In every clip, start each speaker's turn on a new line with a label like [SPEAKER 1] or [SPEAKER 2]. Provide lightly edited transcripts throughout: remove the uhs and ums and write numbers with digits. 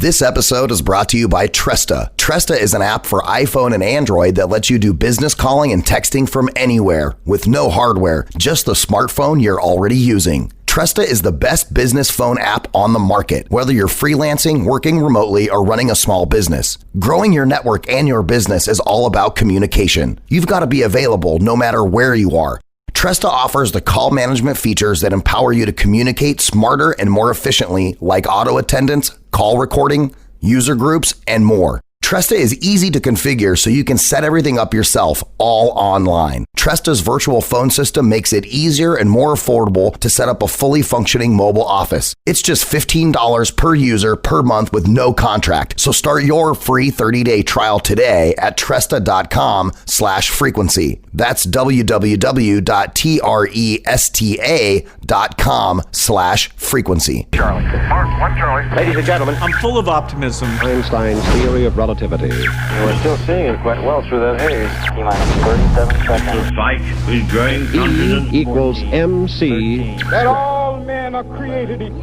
[SPEAKER 1] This episode is brought to you by Tresta. Tresta is an app for iPhone and Android that lets you do business calling and texting from anywhere with no hardware, just the smartphone you're already using. Tresta is the best business phone app on the market, whether you're freelancing, working remotely, or running a small business. Growing your network and your business is all about communication. You've got to be available no matter where you are. Tresta offers the call management features that empower you to communicate smarter and more efficiently, like auto attendance, call recording, user groups, and more. Tresta is easy to configure so you can set everything up yourself, all online. Tresta's virtual phone system makes it easier and more affordable to set up a fully functioning mobile office. It's just $15 per user per month with no contract. So start your free 30-day trial today at tresta.com/frequency. That's www.tresta.com/frequency.
[SPEAKER 2] Charlie. Mark, 1 Charlie.
[SPEAKER 3] Ladies and gentlemen,
[SPEAKER 4] I'm full of optimism.
[SPEAKER 3] Einstein's theory of relativity.
[SPEAKER 2] We're still seeing it quite well through that haze. T-minus 37 seconds.
[SPEAKER 5] The fight is growing confident.
[SPEAKER 3] E equals MC.
[SPEAKER 6] That all men are created equal.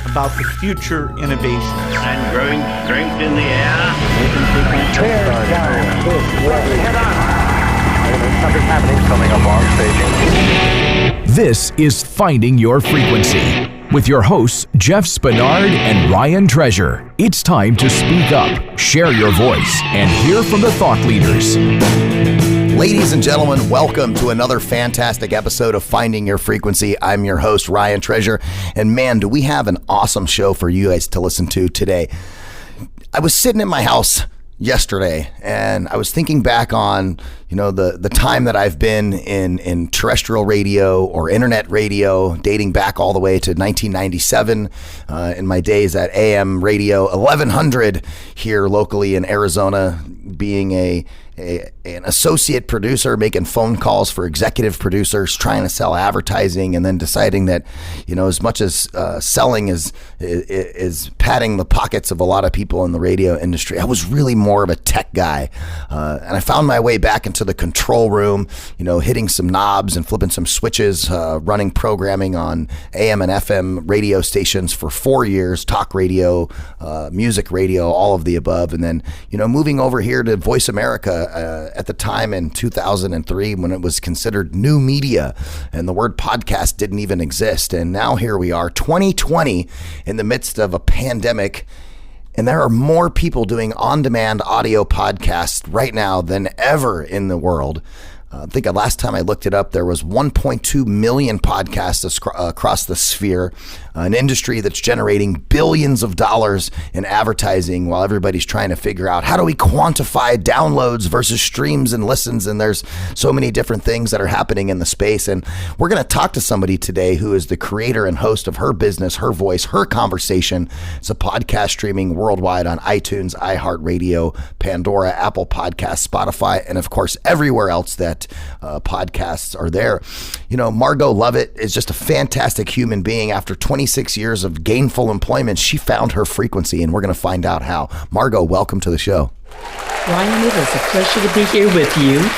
[SPEAKER 4] About the future innovations.
[SPEAKER 5] And growing strength in the air.
[SPEAKER 6] Tear down this world.
[SPEAKER 2] Something happening coming up on station.
[SPEAKER 7] This is Finding Your Frequency with your hosts, Jeff Spinard and Ryan Treasure. It's time to speak up, share your voice, and hear from the thought leaders.
[SPEAKER 1] Ladies and gentlemen, welcome to another fantastic episode of Finding Your Frequency. I'm your host, Ryan Treasure, and man, do we have an awesome show for you guys to listen to today. I was sitting in my house yesterday and I was thinking back on, the time that I've been in terrestrial radio or internet radio, dating back all the way to 1997 in my days at AM radio 1100 here locally in Arizona, being an associate producer, making phone calls for executive producers, trying to sell advertising, and then deciding that, as much as selling is padding the pockets of a lot of people in the radio industry, I was really more of a tech guy. And I found my way back into the control room, hitting some knobs and flipping some switches, running programming on AM and FM radio stations for 4 years, talk radio, music radio, all of the above. And then, moving over here to Voice America at the time in 2003 when it was considered new media and the word podcast didn't even exist. And now here we are, 2020, in the midst of a pandemic. And there are more people doing on-demand audio podcasts right now than ever in the world. I think the last time I looked it up, there was 1.2 million podcasts across the sphere, an industry that's generating billions of dollars in advertising while everybody's trying to figure out how do we quantify downloads versus streams and listens. And there's so many different things that are happening in the space. And we're going to talk to somebody today who is the creator and host of Her Business, Her Voice, Her Conversation. It's a podcast streaming worldwide on iTunes, iHeartRadio, Pandora, Apple Podcasts, Spotify, and of course, everywhere else that podcasts are there. Margo Lovett is just a fantastic human being. After 26 years of gainful employment, she found her frequency, and we're going to find out how. Margo, welcome to the show.
[SPEAKER 8] Ryan, it is a pleasure to be here with you.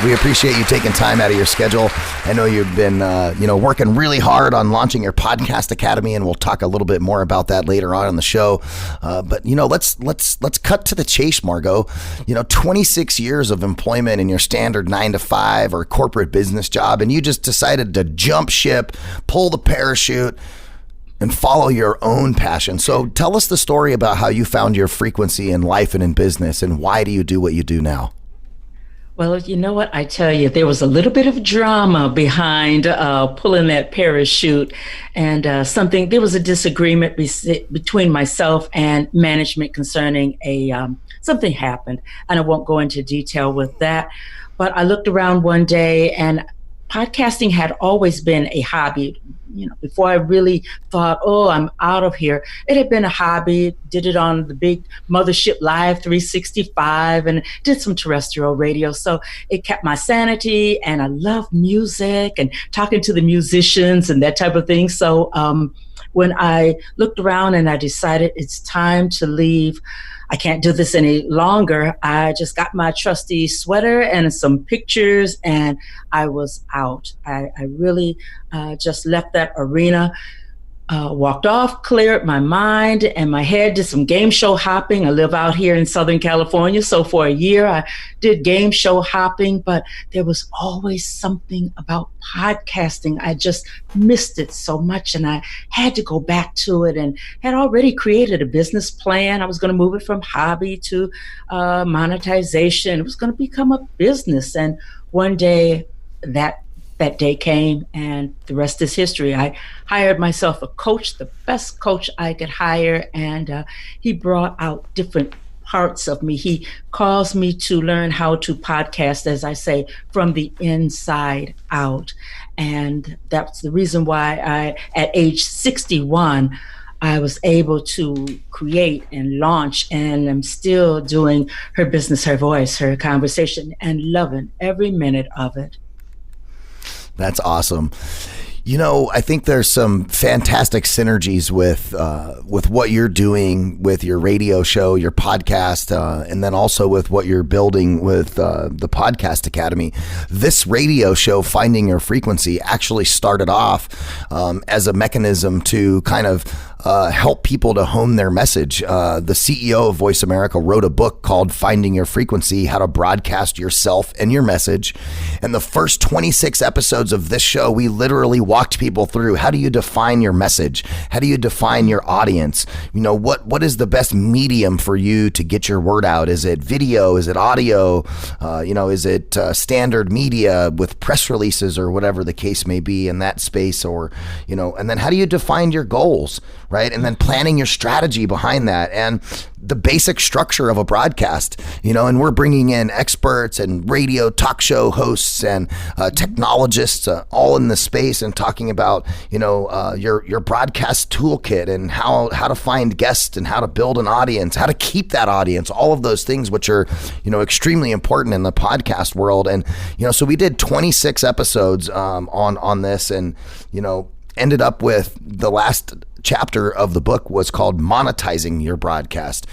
[SPEAKER 1] We appreciate you taking time out of your schedule. I know you've been, working really hard on launching your podcast academy, and we'll talk a little bit more about that later on in the show. But let's cut to the chase, Margo. 26 years of employment in your standard 9-to-5 or corporate business job, and you just decided to jump ship, pull the parachute, and follow your own passion. So tell us the story about how you found your frequency in life and in business, and why do you do what you do now?
[SPEAKER 8] Well, you know what? I tell you, there was a little bit of drama behind pulling that parachute, and there was a disagreement between myself and management concerning something happened, and I won't go into detail with that. But I looked around one day, and podcasting had always been a hobby. Before I really thought, I'm out of here, it had been a hobby. Did it on the big Mothership Live 365 and did some terrestrial radio. So it kept my sanity, and I love music and talking to the musicians and that type of thing. So when I looked around and I decided it's time to leave, I can't do this any longer, I just got my trusty sweater and some pictures, and I was out. I really just left that arena. walked off, cleared my mind and my head, did some game show hopping. I live out here in Southern California. So for a year, I did game show hopping, but there was always something about podcasting. I just missed it so much, and I had to go back to it, and had already created a business plan. I was going to move it from hobby to monetization. It was going to become a business. And one day that day came, and the rest is history. I hired myself a coach, the best coach I could hire, and he brought out different parts of me. He caused me to learn how to podcast, as I say, from the inside out. And that's the reason why at age 61, I was able to create and launch, and I'm still doing Her Business, Her Voice, Her Conversation, and loving every minute of it.
[SPEAKER 1] That's awesome. You know, I think there's some fantastic synergies with what you're doing with your radio show, your podcast, and then also with what you're building with the Podcast Academy. This radio show, Finding Your Frequency, actually started off as a mechanism to kind of help people to hone their message. The CEO of Voice America wrote a book called Finding Your Frequency, How to Broadcast Yourself and Your Message. And the first 26 episodes of this show, we literally walked people through, how do you define your message? How do you define your audience? You know, what is the best medium for you to get your word out? Is it video? Is it audio? Is it standard media with press releases or whatever the case may be in that space? Or, and then how do you define your goals? Right. And then planning your strategy behind that and the basic structure of a broadcast, and we're bringing in experts and radio talk show hosts and technologists all in the space and talking about, your broadcast toolkit and how to find guests and how to build an audience, how to keep that audience, all of those things, which are, extremely important in the podcast world. And, so we did 26 episodes on this and, ended up with the last chapter of the book was called Monetizing Your Broadcast,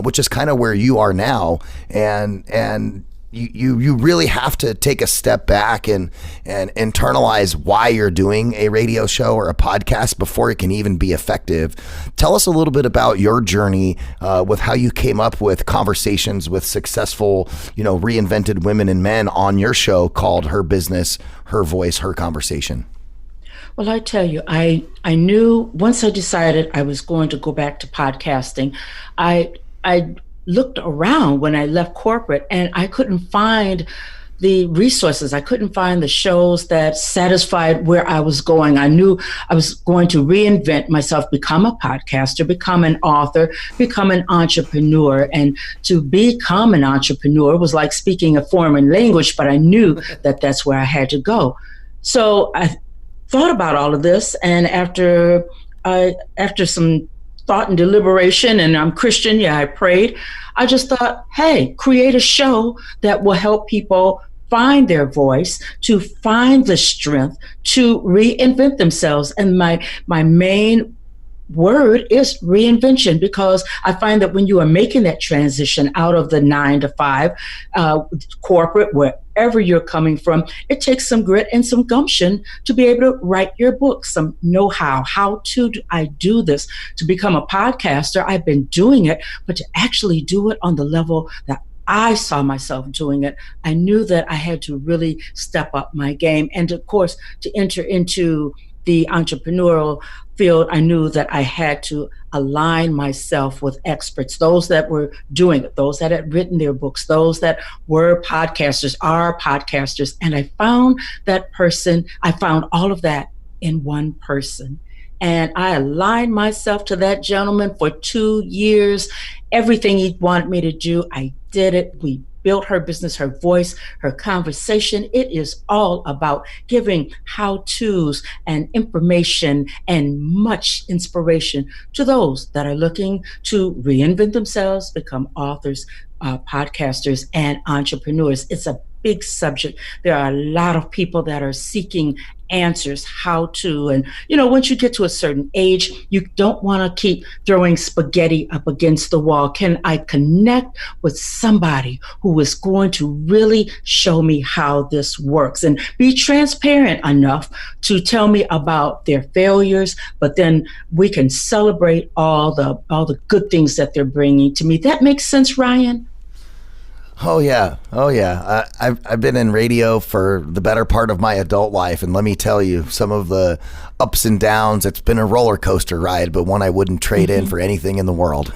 [SPEAKER 1] which is kind of where you are now. And you really have to take a step back and internalize why you're doing a radio show or a podcast before it can even be effective. Tell us a little bit about your journey with how you came up with conversations with successful, reinvented women and men on your show called Her Business, Her Voice, Her Conversation.
[SPEAKER 8] Well, I tell you, I knew once I decided I was going to go back to podcasting, I looked around when I left corporate and I couldn't find the resources. I couldn't find the shows that satisfied where I was going. I knew I was going to reinvent myself, become a podcaster, become an author, become an entrepreneur. And to become an entrepreneur was like speaking a foreign language, but I knew that that's where I had to go. So I thought about all of this, and after some thought and deliberation, and I'm Christian, I prayed, I just thought, hey, create a show that will help people find their voice, to find the strength, to reinvent themselves. And my main word is reinvention, because I find that when you are making that transition out of the 9 to 5 corporate, wherever you're coming from, it takes some grit and some gumption to be able to write your book, some know-how. How to I do this? To become a podcaster, I've been doing it, but to actually do it on the level that I saw myself doing it, I knew that I had to really step up my game. And of course, to enter into the entrepreneurial field, I knew that I had to align myself with experts, those that were doing it, those that had written their books, those that were podcasters, are podcasters. And I found that person, I found all of that in one person. And I aligned myself to that gentleman for 2 years. Everything he wanted me to do, I did it. We built Her Business, Her Voice, Her Conversation. It is all about giving how-tos and information and much inspiration to those that are looking to reinvent themselves, become authors, podcasters, and entrepreneurs. It's a big subject. There are a lot of people that are seeking answers, how to, and once you get to a certain age, you don't want to keep throwing spaghetti up against the wall. Can I connect with somebody who is going to really show me how this works and be transparent enough to tell me about their failures, but then we can celebrate all the good things that they're bringing to me. That makes sense, Ryan?
[SPEAKER 1] Oh yeah. I've been in radio for the better part of my adult life, and let me tell you, some of the ups and downs. It's been a roller coaster ride, but one I wouldn't trade in for anything in the world.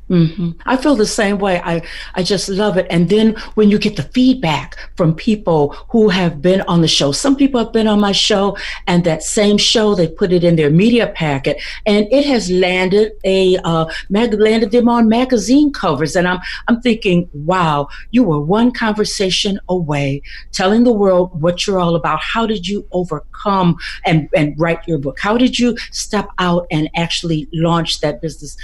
[SPEAKER 8] I feel the same way. I just love it. And then when you get the feedback from people who have been on the show, some people have been on my show, and that same show, they put it in their media packet, and it has landed landed them on magazine covers. And I'm thinking, wow, you were one conversation away, telling the world what you're all about. How did you overcome and write your book? How did you step out and actually launch that business?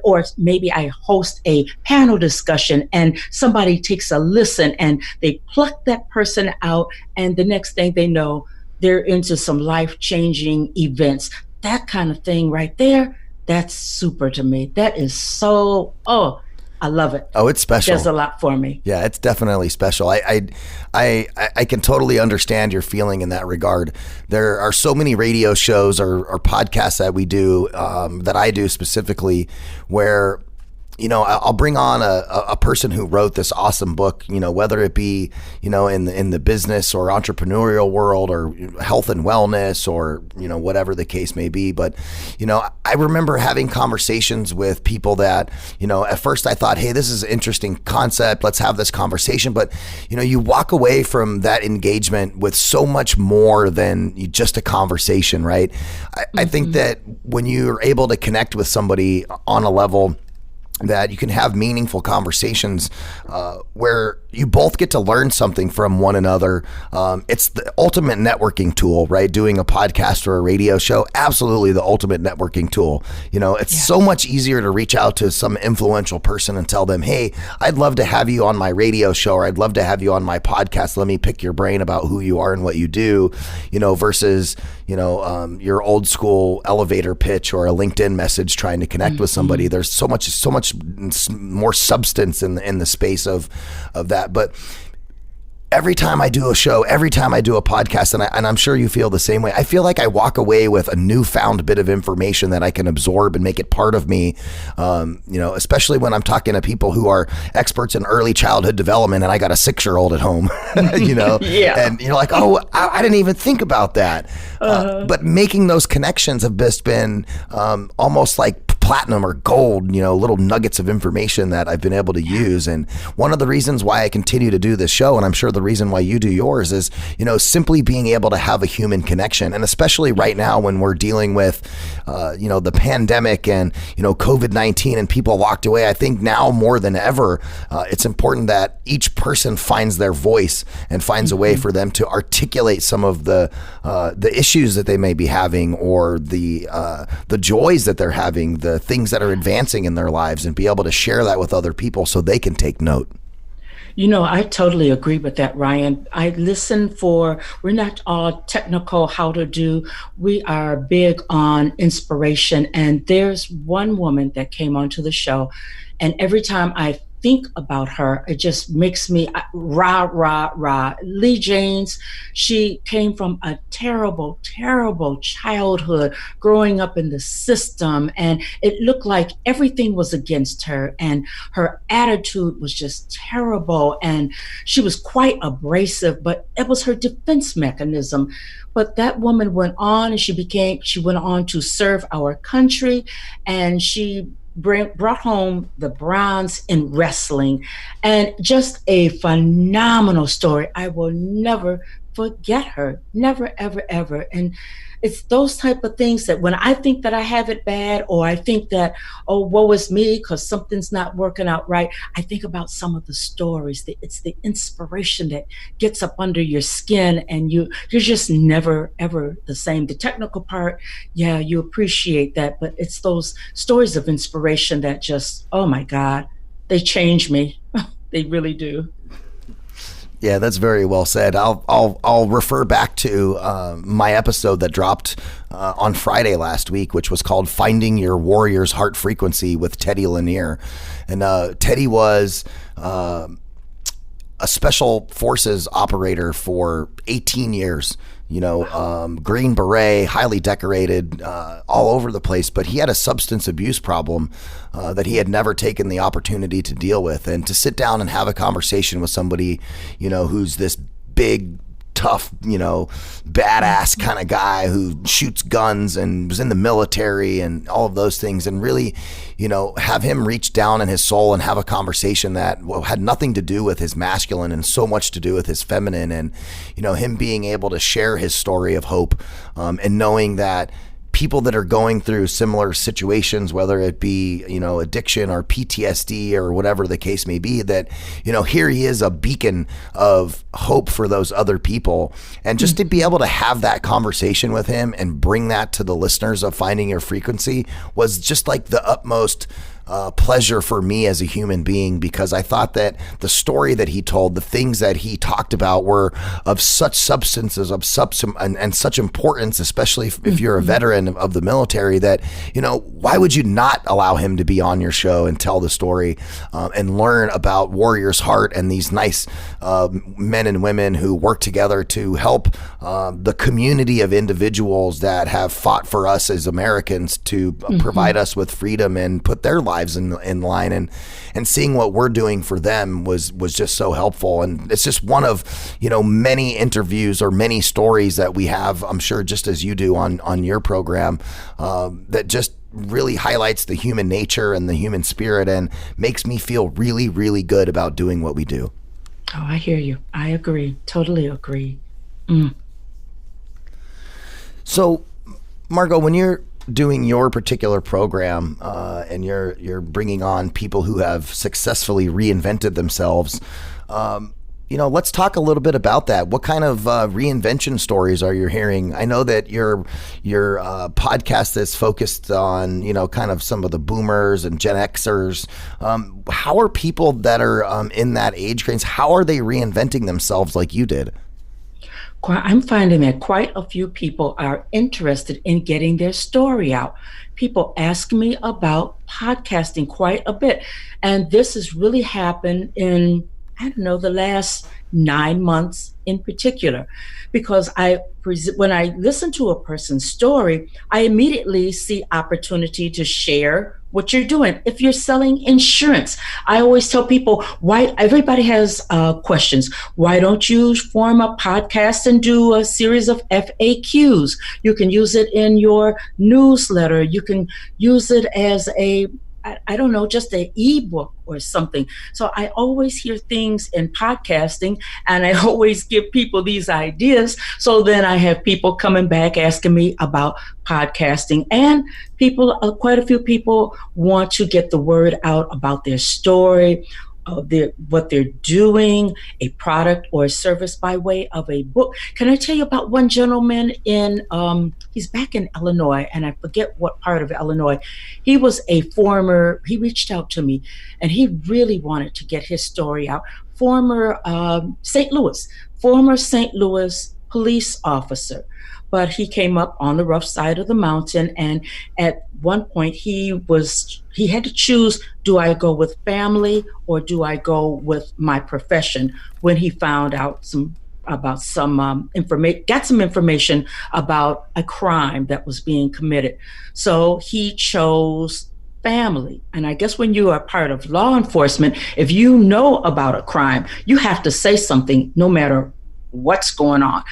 [SPEAKER 8] Or maybe I host a panel discussion and somebody takes a listen and they pluck that person out, and the next thing they know, they're into some life-changing events. That kind of thing right there, that's super to me. That is so, I love it.
[SPEAKER 1] Oh, it's special.
[SPEAKER 8] Does a lot for me.
[SPEAKER 1] Yeah, it's definitely special. I can totally understand your feeling in that regard. There are so many radio shows or podcasts that we do, that I do specifically, where I'll bring on a person who wrote this awesome book, whether it be, in the business or entrepreneurial world or health and wellness or, whatever the case may be. But, I remember having conversations with people that, at first I thought, hey, this is an interesting concept. Let's have this conversation. But, you walk away from that engagement with so much more than just a conversation, right? I think that when you're able to connect with somebody on a level that you can have meaningful conversations where you both get to learn something from one another. It's the ultimate networking tool, right? Doing a podcast or a radio show, absolutely the ultimate networking tool. It's so much easier to reach out to some influential person and tell them, hey, I'd love to have you on my radio show, or I'd love to have you on my podcast. Let me pick your brain about who you are and what you do, versus, your old school elevator pitch or a LinkedIn message trying to connect with somebody. There's so much more substance in the space of that. But every time I do a show, every time I do a podcast, and I'm sure you feel the same way, I feel like I walk away with a newfound bit of information that I can absorb and make it part of me. Especially when I'm talking to people who are experts in early childhood development, and I got a 6-year-old at home,
[SPEAKER 8] Yeah.
[SPEAKER 1] And you're like, oh, I didn't even think about that. But making those connections have just been almost like platinum or gold, little nuggets of information that I've been able to use. And one of the reasons why I continue to do this show, and I'm sure the reason why you do yours, is, simply being able to have a human connection. And especially right now when we're dealing with, the pandemic and, COVID-19 and people locked away, I think now more than ever, it's important that each person finds their voice and finds a way for them to articulate some of the issues that they may be having, or the joys that they're having, the things that are advancing in their lives, and be able to share that with other people so they can take note.
[SPEAKER 8] I totally agree with that, Ryan. I listen we're not all technical how to do. We are big on inspiration. And there's one woman that came onto the show, and every time I think about her, it just makes me rah. Lee James, she came from a terrible childhood, growing up in the system, and it looked like everything was against her, and her attitude was just terrible, and she was quite abrasive, but it was her defense mechanism. But that woman went on, and she went on to serve our country, and she brought home the bronze in wrestling, and just a phenomenal story. I will never forget her, never, ever, ever. And it's those type of things that when I think that I have it bad, or I think that, oh, woe is me because something's not working out right, I think about some of the stories. It's the inspiration that gets up under your skin, and you're just never, ever the same. The technical part, yeah, you appreciate that, but it's those stories of inspiration that just, oh my God, they change me. They really do.
[SPEAKER 1] Yeah, that's very well said. I'll refer back to my episode that dropped on Friday last week, which was called "Finding Your Warrior's Heart Frequency" with Teddy Lanier, and Teddy was a special forces operator for 18 years. Green Beret, highly decorated, all over the place. But he had a substance abuse problem that he had never taken the opportunity to deal with. And to sit down and have a conversation with somebody, who's this big, tough, badass kind of guy who shoots guns and was in the military and all of those things, and really, have him reach down in his soul and have a conversation that had nothing to do with his masculine and so much to do with his feminine, and him being able to share his story of hope, and knowing that people that are going through similar situations, whether it be, addiction or PTSD or whatever the case may be, that, here he is, a beacon of hope for those other people. And just to be able to have that conversation with him and bring that to the listeners of Finding Your Frequency was just like the utmost pleasure for me as a human being, because I thought that the story that he told, the things that he talked about, were of such substances, and such importance, especially if you're a veteran of the military, that, why would you not allow him to be on your show and tell the story and learn about Warrior's Heart and these nice men and women who work together to help the community of individuals that have fought for us as Americans to provide us with freedom and put their lives in line, and seeing what we're doing for them was just so helpful. And it's just one of many interviews or many stories that we have, I'm sure, just as you do on your program, that just really highlights the human nature and the human spirit and makes me feel really, really good about doing what we do.
[SPEAKER 8] Oh, I hear you. I agree. Totally agree.
[SPEAKER 1] So, Margo, when you're doing your particular program and you're bringing on people who have successfully reinvented themselves, let's talk a little bit about that. What kind of reinvention stories are you hearing? I know that your podcast is focused on kind of some of the boomers and Gen Xers. How are people that are in that age range, how are they reinventing themselves like you did?
[SPEAKER 8] I'm finding that quite a few people are interested in getting their story out. People ask me about podcasting quite a bit. And this has really happened in, the last 9 months in particular, because when I listen to a person's story, I immediately see opportunity to share what you're doing. If you're selling insurance, I always tell people, why everybody has questions. Why don't you form a podcast and do a series of FAQs? You can use it in your newsletter. You can use it as just an ebook or something. So I always hear things in podcasting, and I always give people these ideas. So then I have people coming back asking me about podcasting, and quite a few people want to get the word out about their story, what they're doing, a product or a service by way of a book. Can I tell you about one gentleman he's back in Illinois, and I forget what part of Illinois. He reached out to me, and he really wanted to get his story out. Former St. Louis police officer. But he came up on the rough side of the mountain, and at one point he had to choose, do I go with family or do I go with my profession, when he found out got some information about a crime that was being committed. So he chose family. And I guess when you are part of law enforcement, if you know about a crime, you have to say something no matter what's going on.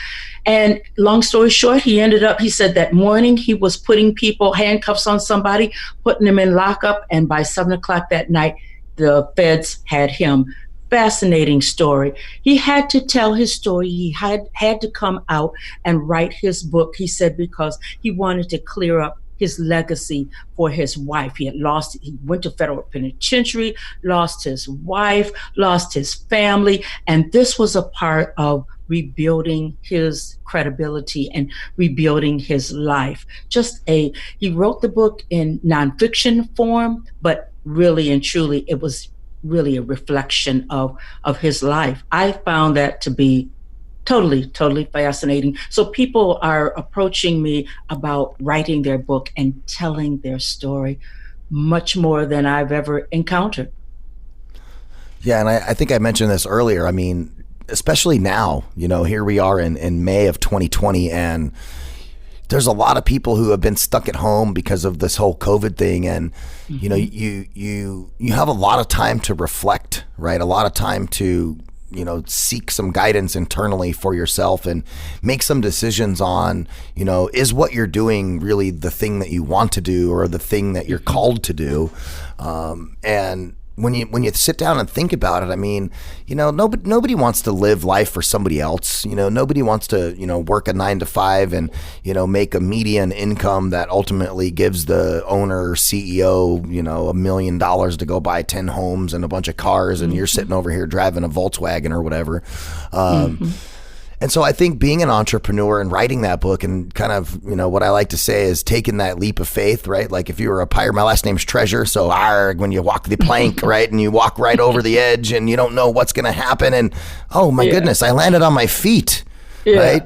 [SPEAKER 8] And long story short, he said that morning he was putting handcuffs on somebody, putting them in lockup, and by 7:00 that night, the feds had him. Fascinating story. He had to tell his story. He had to come out and write his book, he said, because he wanted to clear up his legacy for his wife. He went to federal penitentiary, lost his wife, lost his family, and this was a part of rebuilding his credibility and rebuilding his life. He wrote the book in nonfiction form, but really and truly it was really a reflection of his life. I found that to be totally fascinating. So people are approaching me about writing their book and telling their story much more than I've ever encountered.
[SPEAKER 1] Yeah, and I think I mentioned this earlier. I mean, especially now, here we are in May of 2020, and there's a lot of people who have been stuck at home because of this whole COVID thing. And, you have a lot of time to reflect, right? A lot of time to, seek some guidance internally for yourself and make some decisions on, is what you're doing really the thing that you want to do or the thing that you're called to do? And when you sit down and think about it, I mean, nobody wants to live life for somebody else. Nobody wants to, work a 9 to 5 and, make a median income that ultimately gives the owner or CEO, $1 million to go buy 10 homes and a bunch of cars, and you're sitting over here driving a Volkswagen or whatever. And so I think being an entrepreneur and writing that book and kind of, what I like to say is taking that leap of faith, right? Like if you were a pirate, my last name's Treasure. So when you walk the plank, right? And you walk right over the edge and you don't know what's going to happen. And oh my goodness, I landed on my feet, right?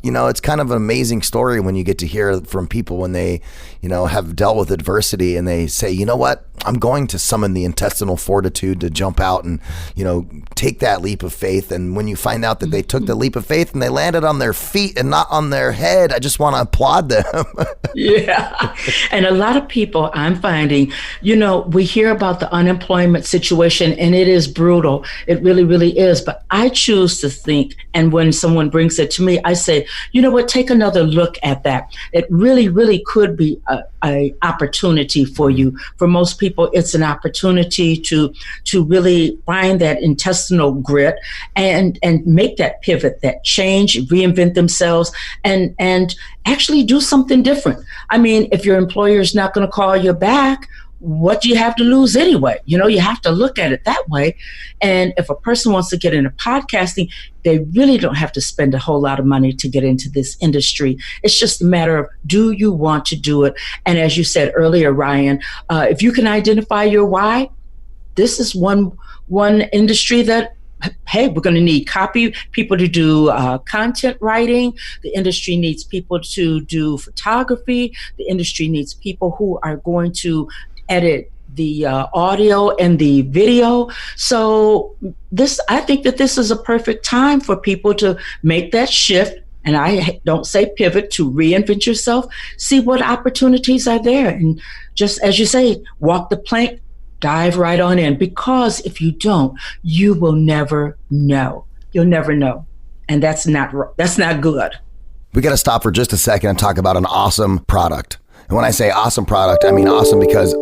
[SPEAKER 1] It's kind of an amazing story when you get to hear from people when they, have dealt with adversity and they say, you know what, I'm going to summon the intestinal fortitude to jump out and, take that leap of faith. And when you find out that they took the leap of faith and they landed on their feet and not on their head, I just want to applaud them.
[SPEAKER 8] Yeah. And a lot of people I'm finding, we hear about the unemployment situation and it is brutal. It really, really is. But I choose to think, and when someone brings it to me, I say, you know what, take another look at that. It really, really could be a opportunity for you. For most people, it's an opportunity to really find that intestinal grit and make that pivot, that change, reinvent themselves, and actually do something different. I mean, if your employer is not going to call you back, what do you have to lose anyway? You have to look at it that way. And if a person wants to get into podcasting, they really don't have to spend a whole lot of money to get into this industry. It's just a matter of, do you want to do it? And as you said earlier, Ryan, if you can identify your why, this is one industry that, hey, we're going to need people to do content writing. The industry needs people to do photography. The industry needs people who are going to edit the audio and the video. So I think that this is a perfect time for people to make that shift. And I don't say pivot, to reinvent yourself, see what opportunities are there. And just as you say, walk the plank, dive right on in, because if you don't, you will never know. You'll never know. And that's not good.
[SPEAKER 1] We got to stop for just a second and talk about an awesome product. And when I say awesome product, I mean awesome because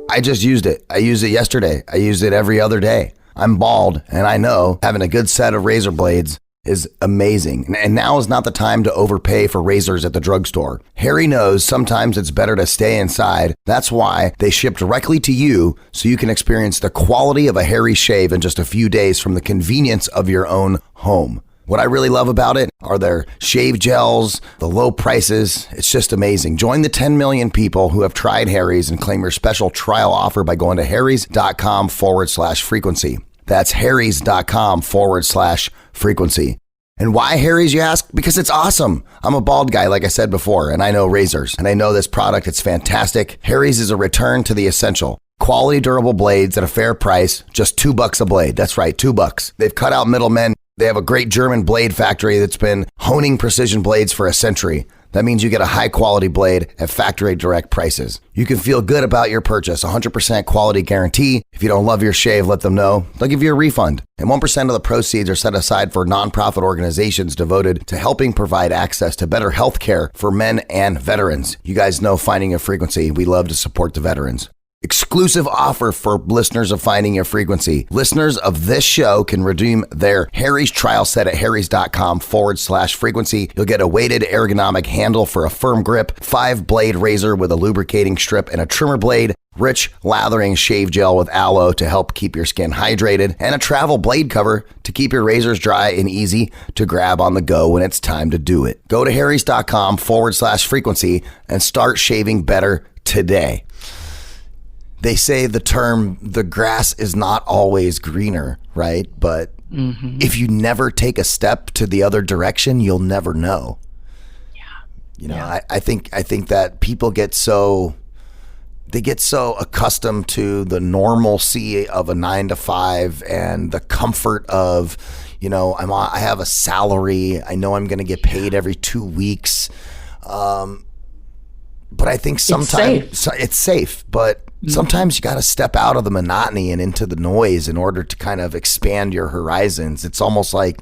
[SPEAKER 1] I just used it. I used it yesterday. I use it every other day. I'm bald, and I know having a good set of razor blades is amazing. And now is not the time to overpay for razors at the drugstore. Harry knows sometimes it's better to stay inside. That's why they ship directly to you so you can experience the quality of a Harry shave in just a few days from the convenience of your own home. What I really love about it are their shave gels, the low prices. It's just amazing. Join the 10 million people who have tried Harry's and claim your special trial offer by going to harrys.com/frequency. That's harrys.com/frequency. And why Harry's, you ask? Because it's awesome. I'm a bald guy, like I said before, and I know razors. And I know this product, it's fantastic. Harry's is a return to the essential. Quality, durable blades at a fair price, just $2 a blade. That's right, $2. They've cut out middlemen. They have a great German blade factory that's been honing precision blades for a century. That means you get a high quality blade at factory direct prices. You can feel good about your purchase, 100% quality guarantee. If you don't love your shave, let them know. They'll give you a refund. And 1% of the proceeds are set aside for nonprofit organizations devoted to helping provide access to better health care for men and veterans. You guys know Finding Your Frequency. We love to support the veterans. Exclusive offer for listeners of Finding Your Frequency. Listeners of this show can redeem their Harry's trial set at harrys.com/frequency. You'll get a weighted ergonomic handle for a firm grip, 5-blade razor with a lubricating strip and a trimmer blade, rich lathering shave gel with aloe to help keep your skin hydrated, and a travel blade cover to keep your razors dry and easy to grab on the go when it's time to do it. Go to harrys.com/frequency and start shaving better today. they say the term, the grass is not always greener, right? But if you never take a step to the other direction, you'll never know. I think that people get so accustomed to the normalcy of a 9 to 5 and the comfort of, I have a salary. I know I'm going to get paid every 2 weeks. But I think sometimes it's safe, but sometimes you got to step out of the monotony and into the noise in order to kind of expand your horizons. It's almost like,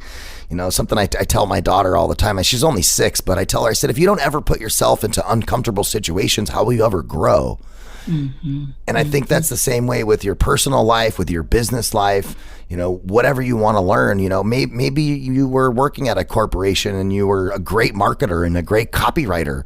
[SPEAKER 1] something I tell my daughter all the time. She's only 6, but I tell her, I said, if you don't ever put yourself into uncomfortable situations, how will you ever grow? And I think that's the same way with your personal life, with your business life, whatever you want to learn. Maybe you were working at a corporation and you were a great marketer and a great copywriter.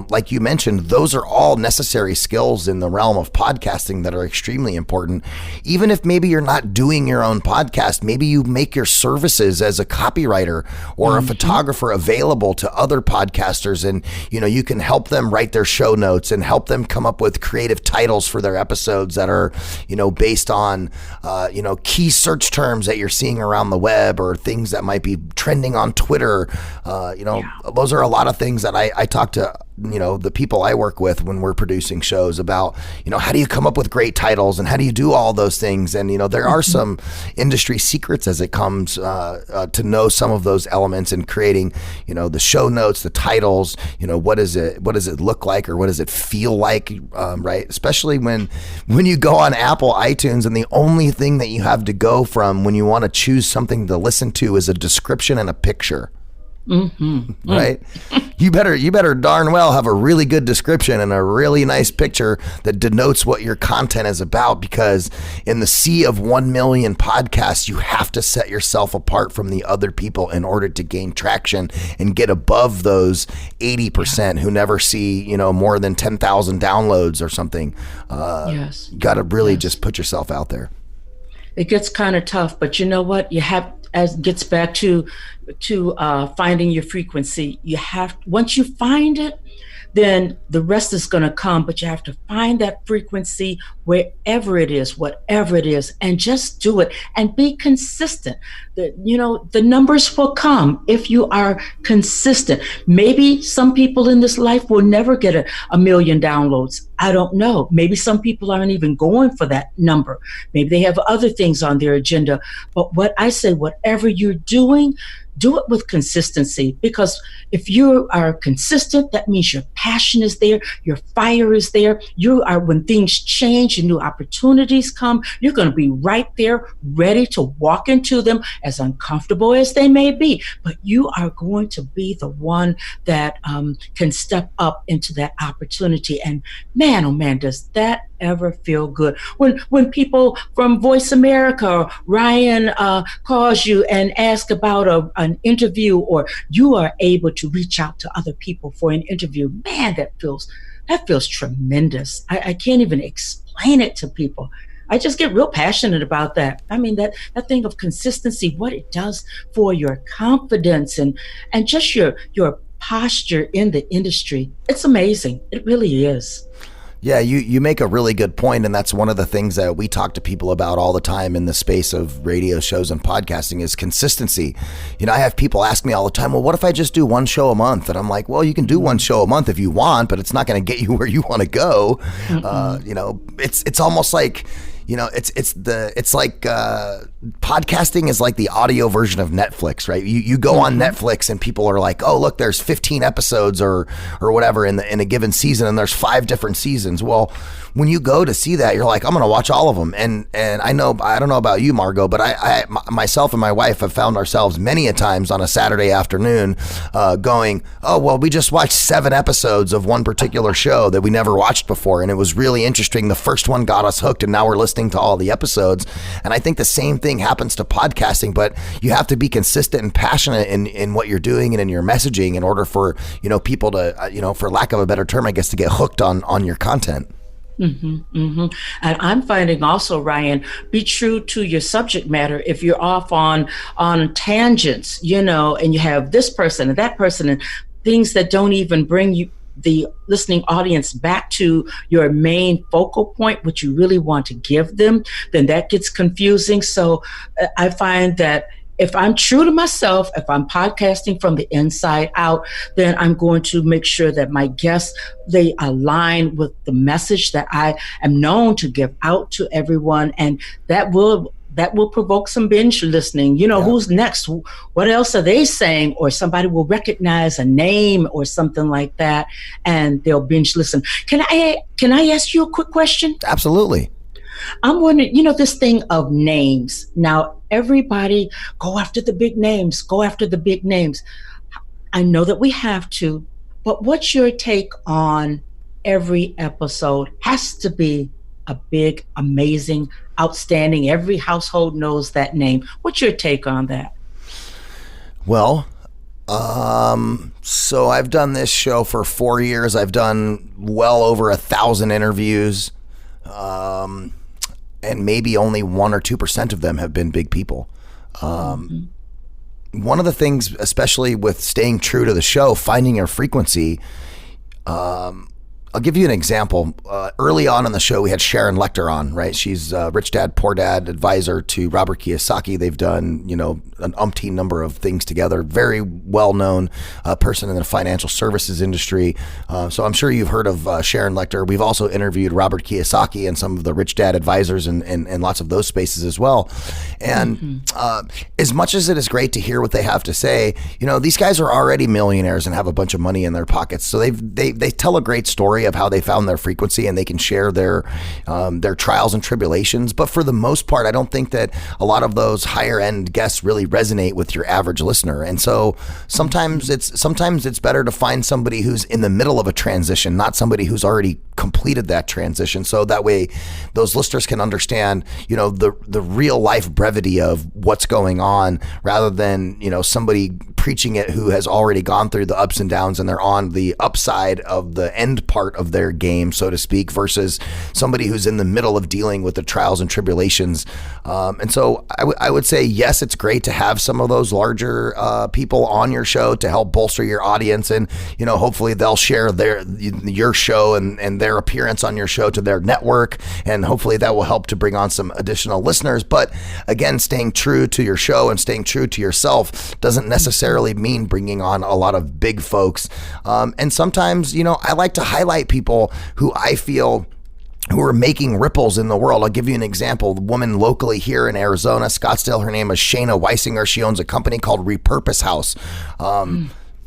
[SPEAKER 1] Like you mentioned, those are all necessary skills in the realm of podcasting that are extremely important. Even if maybe you're not doing your own podcast, maybe you make your services as a copywriter or a photographer available to other podcasters, and you can help them write their show notes and help them come up with creative titles for their episodes that are based on key search terms that you're seeing around the web or things that might be trending on Twitter. Those are a lot of things that I talk to the people I work with when we're producing shows about, how do you come up with great titles and how do you do all those things? And, there are some industry secrets as it comes to know some of those elements in creating, the show notes, the titles, what does it look like or what does it feel like, right? Especially when you go on Apple iTunes and the only thing that you have to go from when you want to choose something to listen to is a description and a picture. Right? You better darn well have a really good description and a really nice picture that denotes what your content is about, because in the sea of 1 million podcasts, you have to set yourself apart from the other people in order to gain traction and get above those 80% who never see, more than 10,000 downloads or something. You got to really just put yourself out there.
[SPEAKER 8] It gets kind of tough, but you know what? You have, as gets back to finding your frequency. Once you find it, then the rest is going to come, but you have to find that frequency wherever it is, whatever it is, and just do it and be consistent. The numbers will come if you are consistent. Maybe some people in this life will never get a million downloads. I don't know. Maybe some people aren't even going for that number. Maybe they have other things on their agenda. But what I say, whatever you're doing, do it with consistency, because if you are consistent, that means your passion is there, your fire is there. You are, when things change and new opportunities come, you're going to be right there, ready to walk into them, as uncomfortable as they may be. But you are going to be the one that can step up into that opportunity. And man, oh man, does that ever feel good when people from Voice America or Ryan calls you and ask about an interview, or you are able to reach out to other people for an interview. Man, that feels tremendous. I can't even explain it to people. I just get real passionate about that. I mean, that thing of consistency, what it does for your confidence and just your posture in the industry. It's amazing. It really is.
[SPEAKER 1] Yeah, you make a really good point, and that's one of the things that we talk to people about all the time in the space of radio shows and podcasting is consistency. I have people ask me all the time, well, what if I just do one show a month? And I'm like, well, you can do one show a month if you want, but it's not going to get you where you want to go. It's almost like, it's like podcasting is like the audio version of Netflix, right? You go on Netflix and people are like, oh, look, there's 15 episodes or whatever in a given season, and there's 5 different seasons. Well, when you go to see that, you're like, I'm going to watch all of them. And I don't know about you, Margo, but I myself and my wife have found ourselves many a times on a Saturday afternoon going, oh, well, we just watched 7 episodes of one particular show that we never watched before. And it was really interesting. The first one got us hooked, and now we're listening to all the episodes. And I think the same thing happens to podcasting, but you have to be consistent and passionate in what you're doing and in your messaging in order for, people to, for lack of a better term, I guess, to get hooked on your content.
[SPEAKER 8] And I'm finding also, Ryan, be true to your subject matter. If you're off on tangents, and you have this person and that person and things that don't even bring the listening audience back to your main focal point, what you really want to give them, then that gets confusing. So I find that if I'm true to myself, if I'm podcasting from the inside out, then I'm going to make sure that my guests, they align with the message that I am known to give out to everyone. And that will provoke some binge listening. Who's next? What else are they saying? Or somebody will recognize a name or something like that, and they'll binge listen. Can I ask you a quick question?
[SPEAKER 1] Absolutely.
[SPEAKER 8] I'm wondering, this thing of names. Now, everybody go after the big names, I know that we have to, but what's your take on every episode has to be a big, amazing, outstanding, every household knows that name. What's your take on that?
[SPEAKER 1] Well, so I've done this show for 4 years. I've done well over 1,000 interviews. And maybe only 1 or 2% of them have been big people. One of the things, especially with staying true to the show, finding your frequency, I'll give you an example. Early on in the show, we had Sharon Lechter on, right? She's Rich Dad, Poor Dad advisor to Robert Kiyosaki. They've done, an umpteen number of things together. Very well-known person in the financial services industry. So I'm sure you've heard of Sharon Lechter. We've also interviewed Robert Kiyosaki and some of the Rich Dad advisors and lots of those spaces as well. And as much as it is great to hear what they have to say, these guys are already millionaires and have a bunch of money in their pockets. So they tell a great story of how they found their frequency, and they can share their trials and tribulations. But for the most part, I don't think that a lot of those higher end guests really resonate with your average listener. And so sometimes it's better to find somebody who's in the middle of a transition, not somebody who's already completed that transition. So that way those listeners can understand, the real life brevity of what's going on, rather than, somebody preaching it who has already gone through the ups and downs and they're on the upside of the end part of their game, so to speak, versus somebody who's in the middle of dealing with the trials and tribulations. And so I would say, yes, it's great to have some of those larger people on your show to help bolster your audience. And, hopefully they'll share your show and their appearance on your show to their network. And hopefully that will help to bring on some additional listeners. But again, staying true to your show and staying true to yourself doesn't necessarily mean bringing on a lot of big folks. And sometimes, I like to highlight people who I feel who are making ripples in the world. I'll give you an example. The woman locally here in Arizona, Scottsdale, her name is Shayna Weisinger. She owns a company called Repurpose House.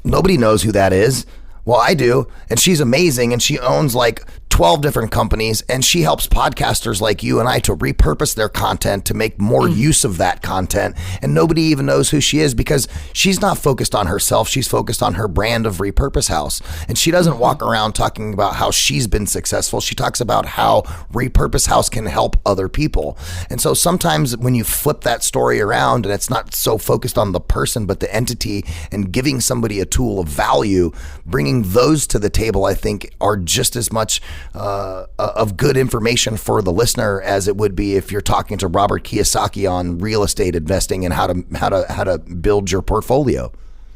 [SPEAKER 1] Nobody knows who that is. Well, I do. And she's amazing. And she owns like 12 different companies, and she helps podcasters like you and I to repurpose their content to make more use of that content. And nobody even knows who she is because she's not focused on herself. She's focused on her brand of Repurpose House. And she doesn't walk around talking about how she's been successful. She talks about how Repurpose House can help other people. And so sometimes when you flip that story around and it's not so focused on the person, but the entity, and giving somebody a tool of value, bringing those to the table, I think are just as much of good information for the listener as it would be if you're talking to Robert Kiyosaki on real estate investing and how to build your portfolio.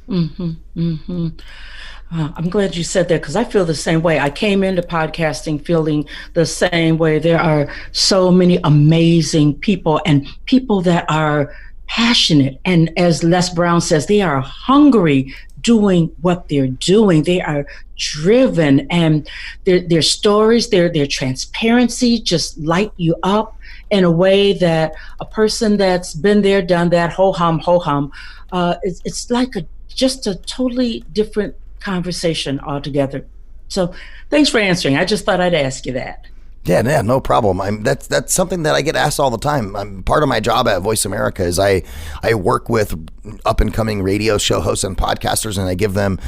[SPEAKER 8] I'm glad you said that, because I feel the same way. I came into podcasting feeling the same way. There are so many amazing people, and people that are passionate. And as Les Brown says, they are hungry doing what they're doing. They are driven, and their stories, their transparency just light you up in a way that a person that's been there, done that, ho-hum, it's like just a totally different conversation altogether. So thanks for answering. I just thought I'd ask you that.
[SPEAKER 1] Yeah, no problem. That's something that I get asked all the time. Part of my job at Voice America is I work with up and coming radio show hosts and podcasters, and I give them,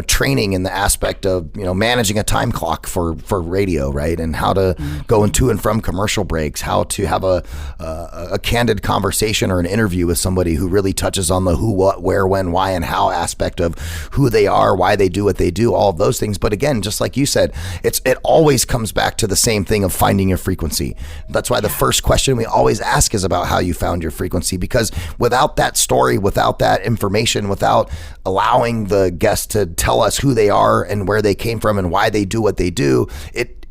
[SPEAKER 1] training in the aspect of, managing a time clock for radio, right? And how to go to and from commercial breaks, how to have a candid conversation or an interview with somebody who really touches on the who, what, where, when, why, and how aspect of who they are, why they do what they do, all of those things. But again, just like you said, it always comes back to the same thing of finding your frequency. That's why the first question we always ask is about how you found your frequency, because without that story, without without that information, without allowing the guests to tell us who they are and where they came from and why they do what they do,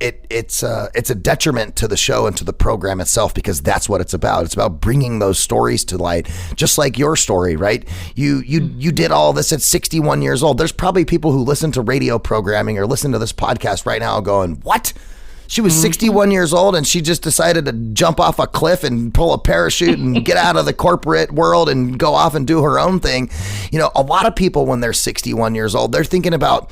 [SPEAKER 1] it's a detriment to the show and to the program itself, because that's what it's about. It's about bringing those stories to light, just like your story, right? You did all this at 61 years old. There's probably people who listen to radio programming or listen to this podcast right now going, what? She was 61 years old and she just decided to jump off a cliff and pull a parachute and get out of the corporate world and go off and do her own thing. You know, a lot of people when they're 61 years old, they're thinking about,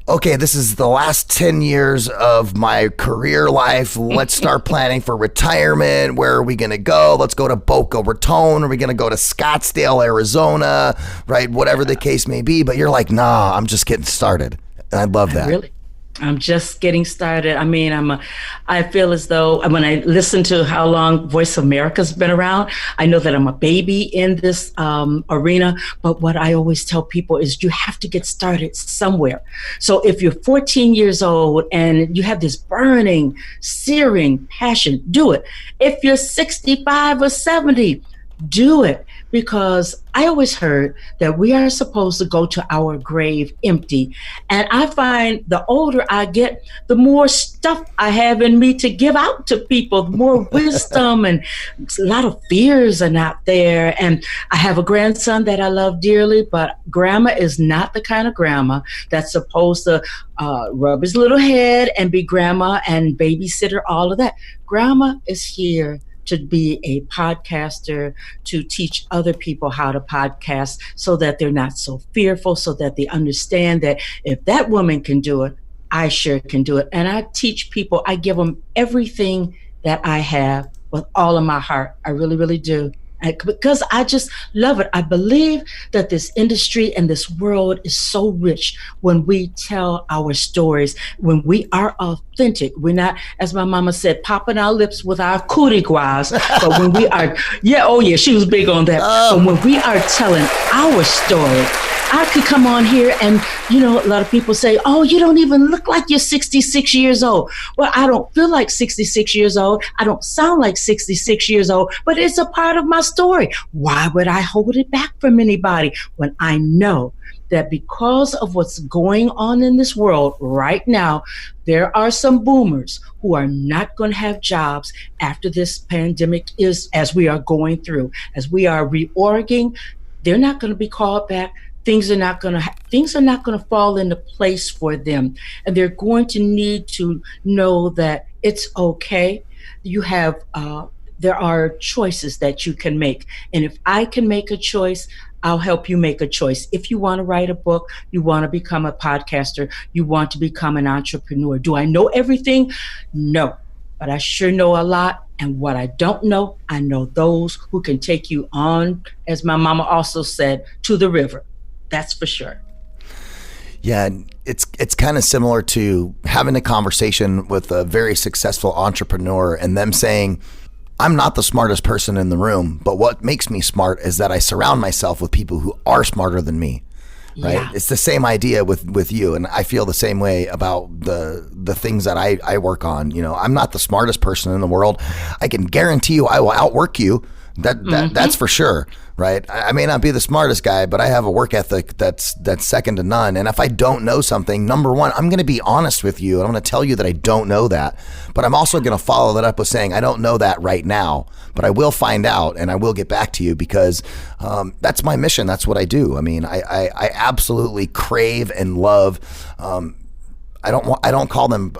[SPEAKER 1] okay, this is the last 10 years of my career life. Let's start planning for retirement. Where are we going to go? Let's go to Boca Raton. Are we going to go to Scottsdale, Arizona? Right? Whatever the case may be. But you're like, nah, I'm just getting started. And I love that.
[SPEAKER 8] Really? I'm just getting started. I mean, I feel as though when I listen to how long Voice of America's been around, I know that I'm a baby in this arena. But what I always tell people is you have to get started somewhere. So if you're 14 years old and you have this burning, searing passion, do it. If you're 65 or 70, do it. Because I always heard that we are supposed to go to our grave empty. And I find the older I get, the more stuff I have in me to give out to people, the more wisdom, and a lot of fears are not there. And I have a grandson that I love dearly, but grandma is not the kind of grandma that's supposed to rub his little head and be grandma and babysitter, all of that. Grandma is here to be a podcaster, to teach other people how to podcast so that they're not so fearful, so that they understand that if that woman can do it, I sure can do it. And I teach people, I give them everything that I have with all of my heart. I really, really do. Because I just love it. I believe that this industry and this world is so rich when we tell our stories, when we are authentic. We're not, as my mama said, popping our lips with our cootie guas, but when we are, she was big on that. But when we are telling our story, I could come on here and, a lot of people say, oh, you don't even look like you're 66 years old. Well, I don't feel like 66 years old. I don't sound like 66 years old, but it's a part of my story. Why would I hold it back from anybody when I know that because of what's going on in this world right now, there are some boomers who are not going to have jobs after this pandemic is, as we are going through, as we are reorging, they're not going to be called back. Things are not going to fall into place for them. And they're going to need to know that it's okay. You have, there are choices that you can make. And if I can make a choice, I'll help you make a choice. If you want to write a book, you want to become a podcaster, you want to become an entrepreneur. Do I know everything? No, but I sure know a lot. And what I don't know, I know those who can take you on, as my mama also said, to the river. That's for sure.
[SPEAKER 1] Yeah, it's kind of similar to having a conversation with a very successful entrepreneur and them saying, I'm not the smartest person in the room, but what makes me smart is that I surround myself with people who are smarter than me. Right? Yeah. It's the same idea with you. And I feel the same way about the things that I work on. I'm not the smartest person in the world. I can guarantee you I will outwork you. That's for sure, right? I may not be the smartest guy, but I have a work ethic that's second to none. And if I don't know something, number one, I'm going to be honest with you. And I'm going to tell you that I don't know that. But I'm also going to follow that up with saying, I don't know that right now, but I will find out and I will get back to you because that's my mission. That's what I do. I mean, I absolutely crave and love I don't call them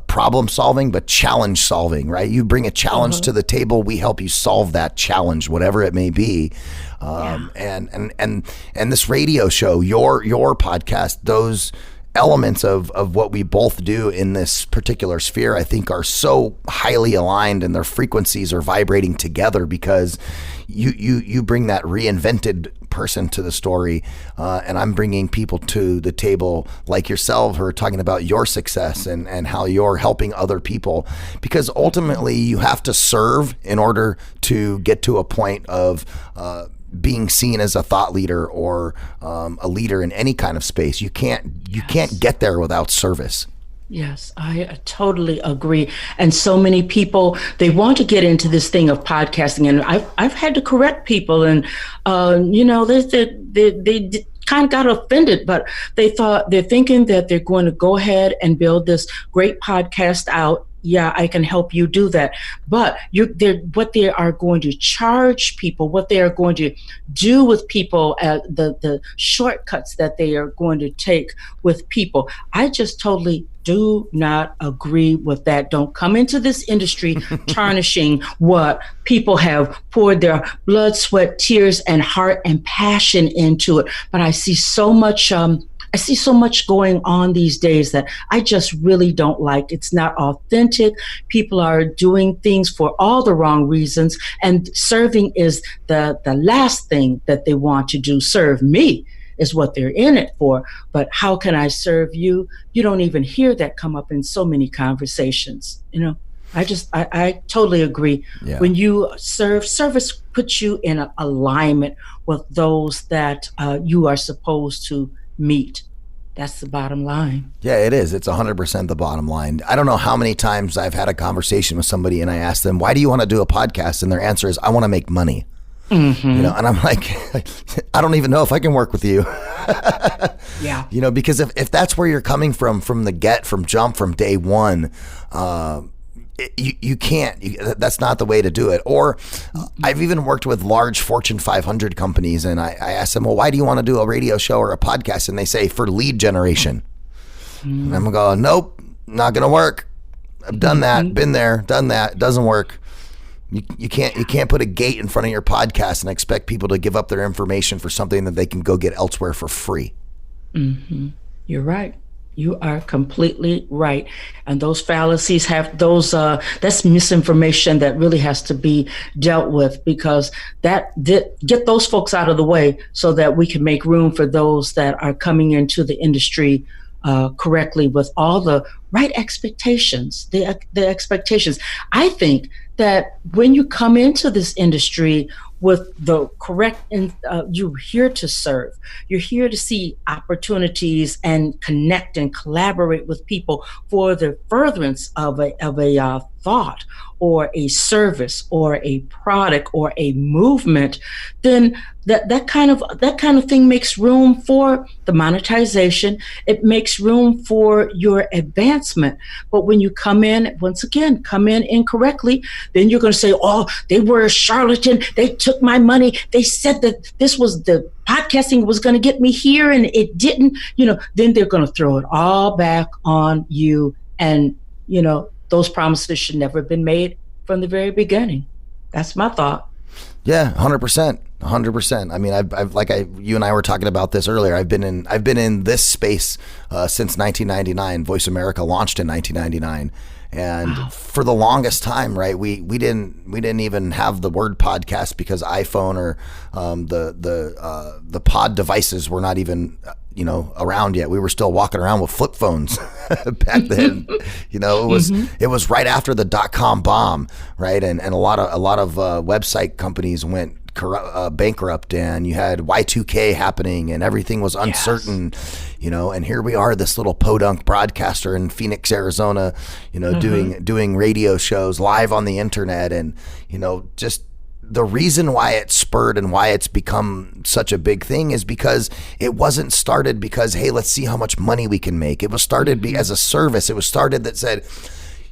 [SPEAKER 1] problem solving, but challenge solving, right? You bring a challenge to the table, we help you solve that challenge, whatever it may be. And this radio show, your podcast, those elements of what we both do in this particular sphere, I think are so highly aligned and their frequencies are vibrating together because you bring that reinvented person to the story, and I'm bringing people to the table like yourself who are talking about your success and how you're helping other people, because ultimately you have to serve in order to get to a point of being seen as a thought leader or a leader in any kind of space. You can't get there without service.
[SPEAKER 8] Yes, I totally agree. And so many people, they want to get into this thing of podcasting, and I've had to correct people, and they kind of got offended, but they're thinking that they're going to go ahead and build this great podcast out. Yeah, I can help you do that. But what they are going to charge people, what they are going to do with people, the shortcuts that they are going to take with people, I just totally do not agree with that. Don't come into this industry tarnishing what people have poured their blood, sweat, tears, and heart and passion into it. But I see so much going on these days that I just really don't like. It's not authentic. People are doing things for all the wrong reasons, and serving is the last thing that they want to do. Serve me is what they're in it for. But how can I serve you? You don't even hear that come up in so many conversations. I totally agree.
[SPEAKER 1] Yeah.
[SPEAKER 8] When you service puts you in alignment with those that you are supposed to meet. That's the bottom line.
[SPEAKER 1] Yeah, it is. It's 100% the bottom line. I don't know how many times I've had a conversation with somebody and I ask them, why do you want to do a podcast? And their answer is, I want to make money. And I'm like, I don't even know if I can work with you.
[SPEAKER 8] Yeah.
[SPEAKER 1] Because if that's where you're coming from day one, you can't. That's not the way to do it. Or I've even worked with large Fortune 500 companies, and I ask them, well, why do you want to do a radio show or a podcast? And they say, for lead generation. And I'm going, nope, not going to work. I've done that, been there, done that. It doesn't work. You can't put a gate in front of your podcast and expect people to give up their information for something that they can go get elsewhere for free.
[SPEAKER 8] You're right. You are completely right. And those fallacies have that's misinformation that really has to be dealt with, because get those folks out of the way so that we can make room for those that are coming into the industry correctly with all the right expectations, the expectations. I think that when you come into this industry with the correct, you're here to serve. You're here to see opportunities and connect and collaborate with people for the furtherance of a thought or a service or a product or a movement, then that kind of thing makes room for the monetization. It makes room for your advancement. But when you come in incorrectly, then you're going to say, oh, they were a charlatan. They took my money. They said that this was the podcasting was going to get me here and it didn't, then they're going to throw it all back on you. And, those promises should never have been made from the very beginning. That's my thought.
[SPEAKER 1] Yeah, 100%. I mean, you and I were talking about this earlier. I've been in this space since 1999. Voice America launched in 1999. And for the longest time, right, we didn't even have the word podcast because iPhone or the pod devices were not even around yet. We were still walking around with flip phones back then. It was right after the .com bomb, right? And a lot of website companies went bankrupt, and you had Y2K happening, and everything was uncertain. And here we are, this little podunk broadcaster in Phoenix, Arizona, doing radio shows live on the internet, and just the reason why it spurred and why it's become such a big thing is because it wasn't started because, hey, let's see how much money we can make. It was started as a service. It was started that said,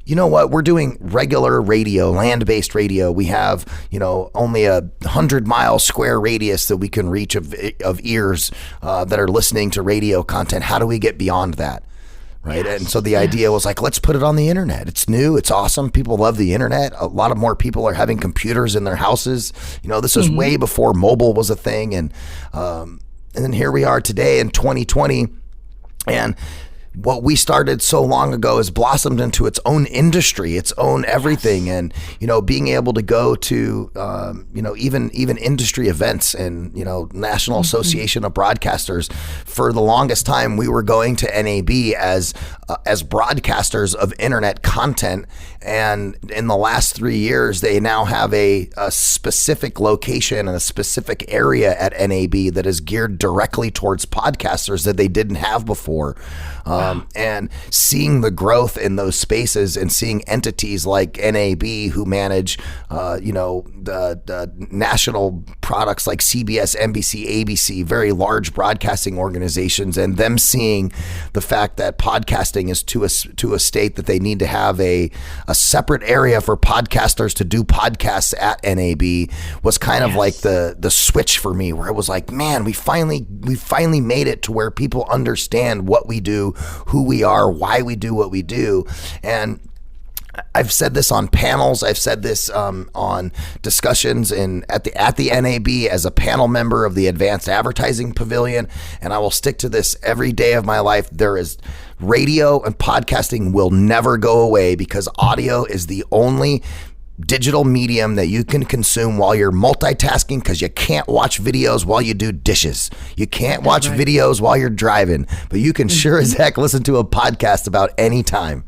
[SPEAKER 1] you know what, we're doing regular radio, land-based radio. We have, only 100-mile square radius that we can reach of ears that are listening to radio content. How do we get beyond that? Right. Yes. And so the idea was like, let's put it on the internet. It's new. It's awesome. People love the internet. A lot of more people are having computers in their houses. This was way before mobile was a thing. And then here we are today in 2020. And what we started so long ago has blossomed into its own industry, its own everything. And, being able to go to, even industry events and, National Association of Broadcasters. For the longest time, we were going to NAB as as broadcasters of internet content. And in the last 3 years, they now have a specific location and a specific area at NAB that is geared directly towards podcasters that they didn't have before. And seeing the growth in those spaces and seeing entities like NAB who manage, the national products like CBS, NBC, ABC, very large broadcasting organizations, and them seeing the fact that podcasting is to a state that they need to have a separate area for podcasters to do podcasts at NAB was kind of like the switch for me, where it was like, man, we finally made it to where people understand what we do, who we are, why we do what we do. And I've said this on panels. I've said this on discussions at the NAB as a panel member of the Advanced Advertising Pavilion, and I will stick to this every day of my life. There is radio and podcasting will never go away because audio is the only digital medium that you can consume while you're multitasking, because you can't watch videos while you do dishes. You can't watch videos while you're driving, but you can sure as heck listen to a podcast about any time.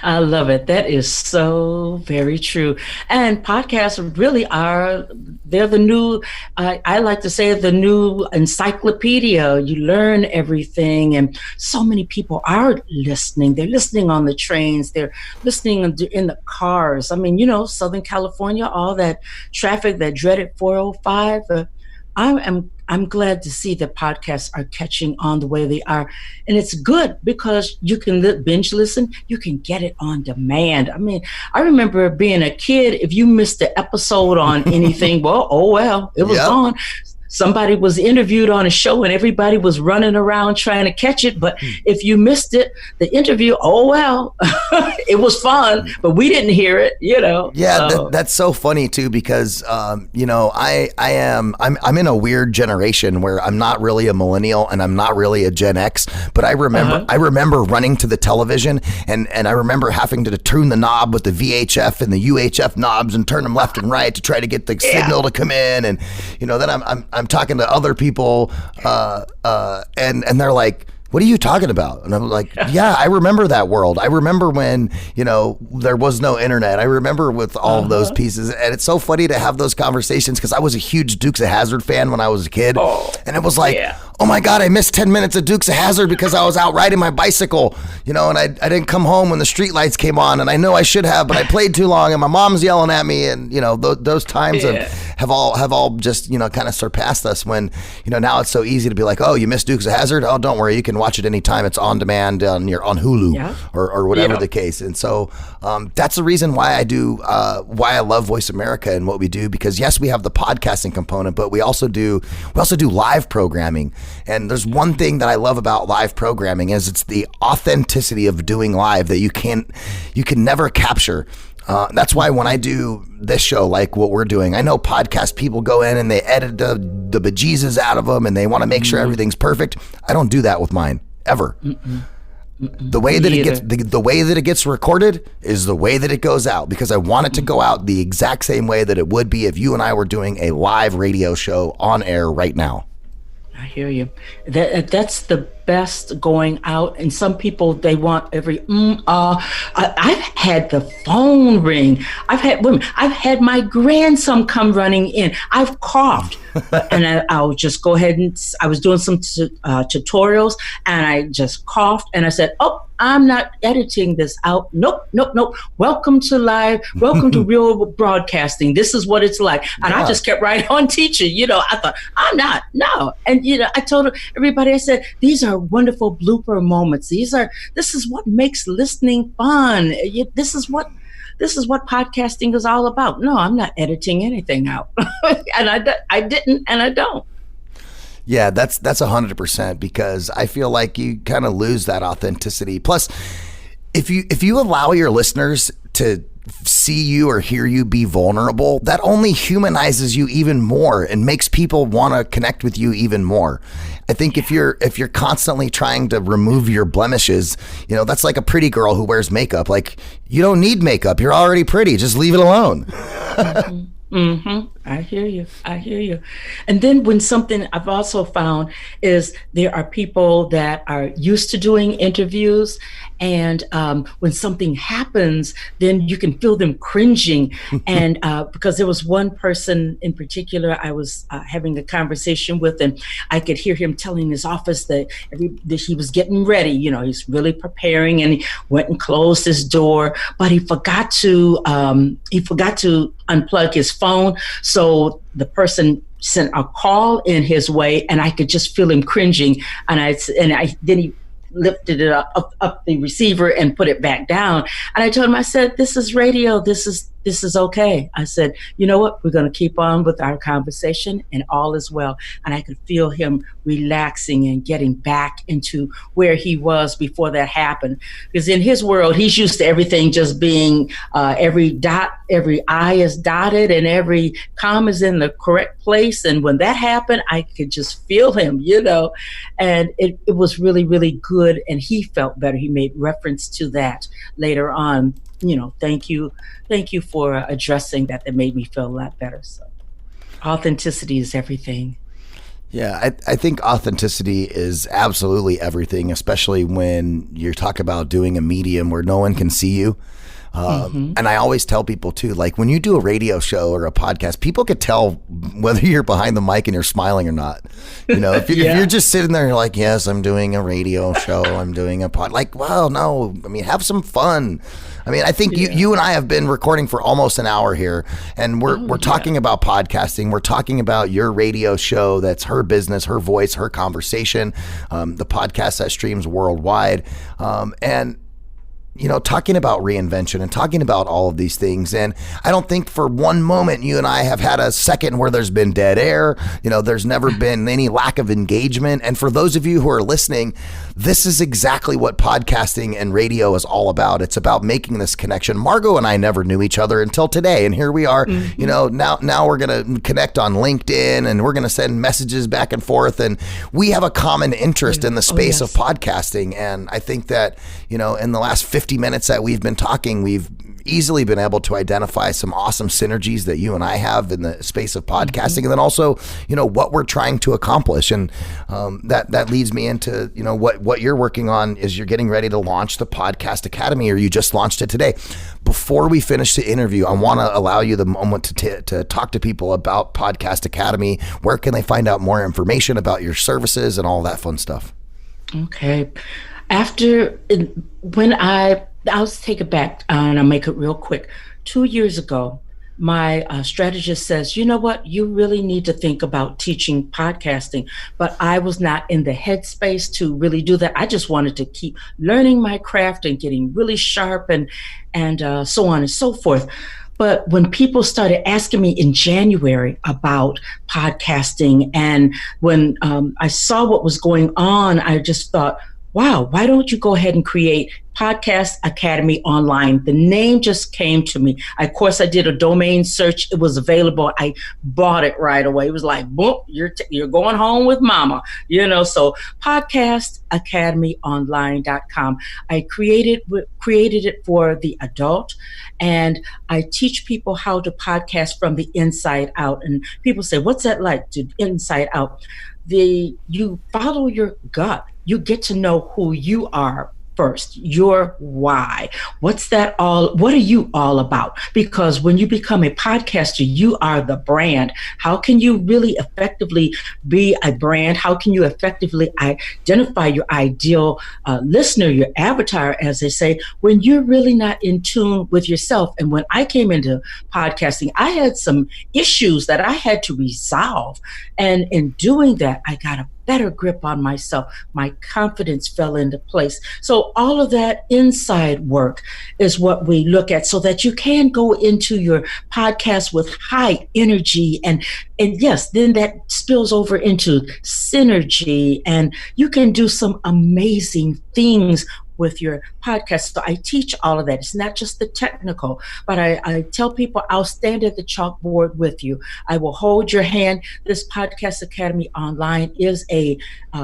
[SPEAKER 8] I love it. That is so very true. And podcasts really they're the new, I like to say the new encyclopedia. You learn everything, and so many people are listening. They're listening on the trains. They're listening in the cars. I mean, Southern California, all that traffic, that dreaded 405. I'm glad to see that podcasts are catching on the way they are. And it's good because you can binge listen. You can get it on demand. I mean, I remember being a kid, if you missed the episode on anything, it was on. Somebody was interviewed on a show and everybody was running around trying to catch it. But if you missed it, the interview, it was fun, but we didn't hear it,
[SPEAKER 1] Yeah, that's so funny too, because, I'm in a weird generation where I'm not really a millennial and I'm not really a Gen X, but I remember running to the television and I remember having to tune the knob with the VHF and the UHF knobs and turn them left and right to try to get the signal to come in. And, then I'm talking to other people, and they're like, what are you talking about? And I'm like, yeah, I remember that world. I remember when, there was no internet. I remember with all of those pieces. And it's so funny to have those conversations because I was a huge Dukes of Hazzard fan when I was a kid. And it was like, oh my God, I missed 10 minutes of Dukes of Hazzard because I was out riding my bicycle, and I didn't come home when the street lights came on, and I know I should have, but I played too long and my mom's yelling at me. And, those times have all just, kind of surpassed us when, now it's so easy to be like, oh, you missed Dukes of Hazzard? Oh, don't worry. You can watch it anytime. It's on demand on Hulu or whatever the case. And so that's the reason why I love Voice America and what we do, because yes, we have the podcasting component, but we also do live programming. And there's one thing that I love about live programming is it's the authenticity of doing live that you can never capture. That's why when I do this show, like what we're doing, I know podcast people go in and they edit the bejesus out of them and they want to make sure everything's perfect. I don't do that with mine ever. The way that it gets recorded is the way that it goes out, because I want it to go out the exact same way that it would be if you and I were doing a live radio show on air right now.
[SPEAKER 8] I hear you. That's the best going out. And some people, they want every I've had the phone ring. I've had my grandson come running in. I've coughed, and I'll just go ahead and I was doing some tutorials, and I just coughed, and I said, "Oh, I'm not editing this out. Nope. Welcome to live. Welcome to real broadcasting. This is what it's like." And I just kept right on teaching. I thought, I'm not. No. And I told everybody, I said, these are wonderful blooper moments. This is what makes listening fun. This is what podcasting is all about. No, I'm not editing anything out. And I didn't, and I don't.
[SPEAKER 1] Yeah, that's 100%, because I feel like you kind of lose that authenticity. Plus, if you allow your listeners to see you or hear you be vulnerable, that only humanizes you even more and makes people want to connect with you even more. I think if you're constantly trying to remove your blemishes, that's like a pretty girl who wears makeup. Like, you don't need makeup. You're already pretty. Just leave it alone.
[SPEAKER 8] I hear you. I hear you. And then when something I've also found is there are people that are used to doing interviews, and when something happens, then you can feel them cringing. And because there was one person in particular I was having a conversation with, and I could hear him telling his office that he was getting ready. You know, he's really preparing, and he went and closed his door, but he forgot to unplug his phone. So the person sent a call in his way, and I could just feel him cringing. And then he lifted it up the receiver and put it back down. And I told him, I said, "This is radio. This is okay." I said, "You know what? We're going to keep on with our conversation, and all is well." And I could feel him relaxing and getting back into where he was before that happened. Because in his world, he's used to everything just being every I is dotted and every comma is in the correct place. And when that happened, I could just feel him, and it was really, really good. And he felt better. He made reference to that later on. Thank you for addressing that. That made me feel a lot better. So authenticity is everything.
[SPEAKER 1] Yeah, I think authenticity is absolutely everything, especially when you talk about doing a medium where no one can see you. And I always tell people too, like when you do a radio show or a podcast, people could tell whether you're behind the mic and you're smiling or not. If you're just sitting there, you're like, yes, I'm doing a radio show. I'm doing a pod. Like, wow, no, I mean, have some fun. I mean, I think you and I have been recording for almost an hour here, and we're talking about podcasting. We're talking about your radio show. That's her business, her voice, her conversation, the podcast that streams worldwide. And talking about reinvention and talking about all of these things. And I don't think for one moment you and I have had a second where there's been dead air. There's never been any lack of engagement. And for those of you who are listening, this is exactly what podcasting and radio is all about. It's about making this connection. Margo and I never knew each other until today. And here we are, now we're going to connect on LinkedIn, and we're going to send messages back and forth. And we have a common interest in the space of podcasting. And I think that, in the last 50 minutes that we've been talking, we've easily been able to identify some awesome synergies that you and I have in the space of podcasting, and then also, what we're trying to accomplish. And that leads me into, what you're working on is you're getting ready to launch the Podcast Academy, or you just launched it today. Before we finish the interview, I want to allow you the moment to talk to people about Podcast Academy. Where can they find out more information about your services and all that fun stuff?
[SPEAKER 8] Okay. I'll take it back and I'll make it real quick. 2 years ago, my strategist says, you know what, you really need to think about teaching podcasting. But I was not in the headspace to really do that. I just wanted to keep learning my craft and getting really sharp and so on and so forth. But when people started asking me in January about podcasting, and when I saw what was going on, I just thought, wow, why don't you go ahead and create Podcast Academy Online? The name just came to me. Of course, I did a domain search. It was available. I bought it right away. It was like, boom, you're going home with mama, so podcastacademyonline.com. I created it for the adult, and I teach people how to podcast from the inside out. And people say, what's that like, to inside out? You follow your gut. You get to know who you are first, your why. What are you all about? Because when you become a podcaster, you are the brand. How can you really effectively be a brand? How can you effectively identify your ideal listener, your avatar, as they say, when you're really not in tune with yourself? And when I came into podcasting, I had some issues that I had to resolve. And in doing that, I got a better grip on myself. My confidence fell into place. So all of that inside work is what we look at, so that you can go into your podcast with high energy, and yes, then that spills over into synergy, and you can do some amazing things with your podcast. So I teach all of that. It's not just the technical, but I tell people I'll stand at the chalkboard with you. I will hold your hand. This Podcast Academy Online is a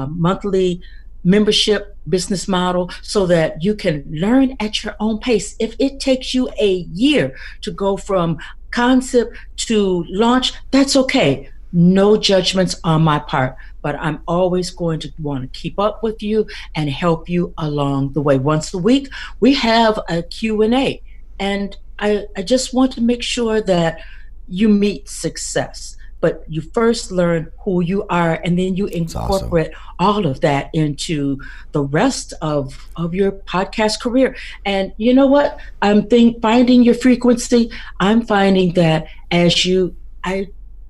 [SPEAKER 8] monthly membership business model, so that you can learn at your own pace. If it takes you a year to go from concept to launch, that's okay. No judgments on my part, but I'm always going to want to keep up with you and help you along the way. Once a week, we have a Q&A, and I just want to make sure that you meet success. But you first learn who you are, and then you incorporate all of that into the rest of your podcast career. And you know what? Finding your frequency, I'm finding that I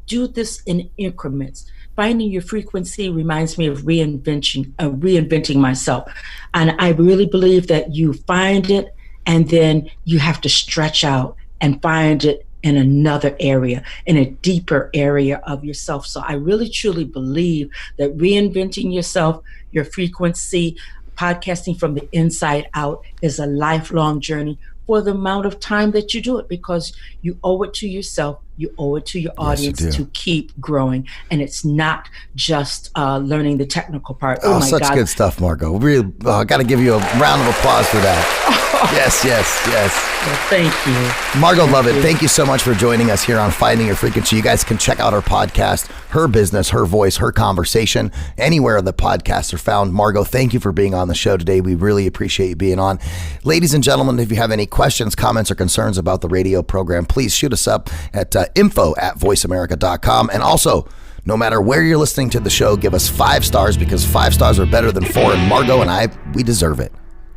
[SPEAKER 8] do this in increments. Finding your frequency reminds me of reinventing myself. And I really believe that you find it, and then you have to stretch out and find it in another area, in a deeper area of yourself. So I really truly believe that reinventing yourself, your frequency, podcasting from the inside out is a lifelong journey for the amount of time that you do it, because you owe it to yourself, you owe it to your audience to keep growing. And it's not just learning the technical part.
[SPEAKER 1] Oh, my such God. Good stuff, Margo. Really, I got to give you a round of applause for that. Yes.
[SPEAKER 8] Well, thank you.
[SPEAKER 1] Margo Lovett, thank you so much for joining us here on Finding Your Frequency. You guys can check out her podcast, her business, her voice, her conversation, anywhere the podcasts are found. Margo, thank you for being on the show today. We really appreciate you being on. Ladies and gentlemen, if you have any questions, comments, or concerns about the radio program, please shoot us up at info@voiceamerica.com. And also, no matter where you're listening to the show, give us 5 stars, because 5 stars are better than 4. And Margo and we deserve it.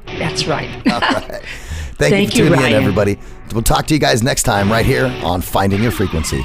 [SPEAKER 8] That's right.
[SPEAKER 1] All right. Thank you for tuning in, everybody. We'll talk to you guys next time right here on Finding Your Frequency.